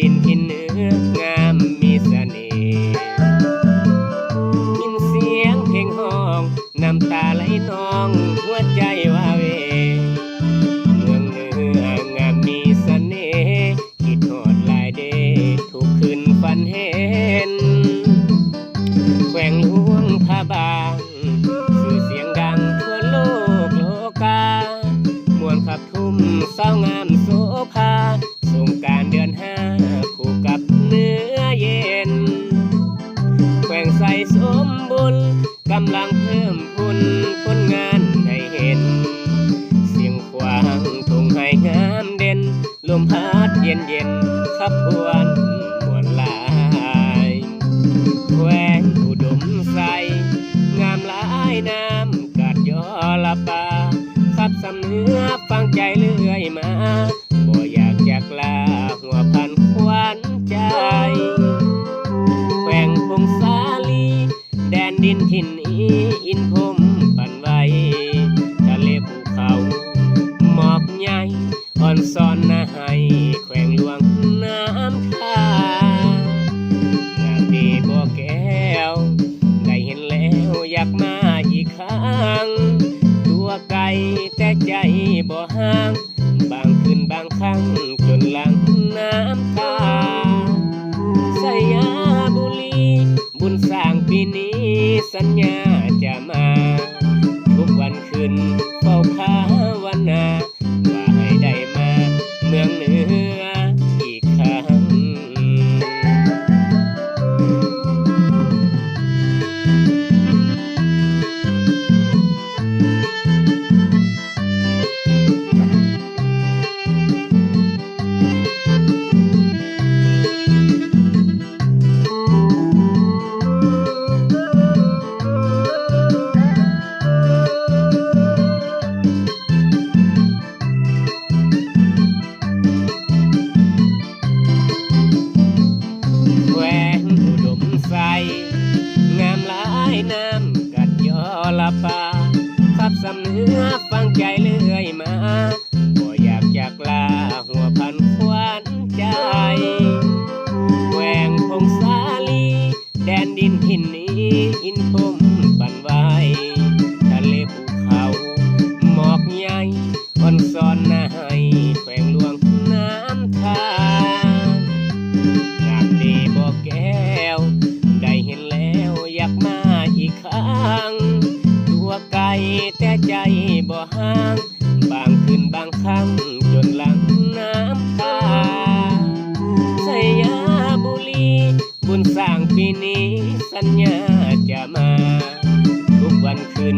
ดินที่เนื้องามมีเสน่ห์ยินเสียงเพลงห้องน้ำตาไหลนองหัวใจว่าเวเมืองเนื้องามมีเสน่ห์คิดฮอดหลายเดทุกคืนฝันเห็นแขวงหลวงพระบางชื่อเสียงดังทั่วโลกโลกามวลขับทุ่มสาวงามโสภาสงกรานต์เดือนห้าคู่กับเนื้อเย็นแขวงใสสมบุญกำลังเพิ่มพูนผลงานให้เห็นเสียงขวางทุ่งให้งามเด่นลมพัดเย็นเย็นขับพวนมวลลายแขวงอุดมใสงามหลายน้ำกัดยอละปาขับสำเนื้อฟังใจเลื่อยมาบ่อยากจากลาหัวพันควันใจแขวงพงสาลีแดนดินถิ่นอินพรมปั่นไว้ทะเลภูเขาหมอกใหญ่อ่อนซ้อนนาให้แขวงหลวงน้ำท่างามดีบ่แก้วได้เห็นแล้วอยากมาอีกครั้งตัวไกลแต่ใจบ่ห่างบางคืนบางครั้งจนหลังน้ำตาสยาบุรีบุญสร้างปีนี้สัญญาจะมาทุกวันคืนเฝ้าภาวนาว่าให้ได้มาเมืองเหนืออีกครั้งงามหลายน้ำกัดยอละปาขับสำเนื้อฟังใจเลื่อยมาบ่อยากจากลาหัวพันควันใจแหวงพงสาลีแดนดินถิ่นนี้อินพรมปั่นไว้ทะเลภูเขาหมอกใหญ่อ่อนซ้อนนาให้แขวงหลวงน้ำท่างามดีบ่แก้วได้เห็นแล้วอยากมาอีกครั้งตัวไกลแต่ใจบ่ห่างบางคืนบางครั้งจนหลังน้ำตาสยาบุรีบุญสร้างปีนี้สัญญาจะมาทุกวันคืน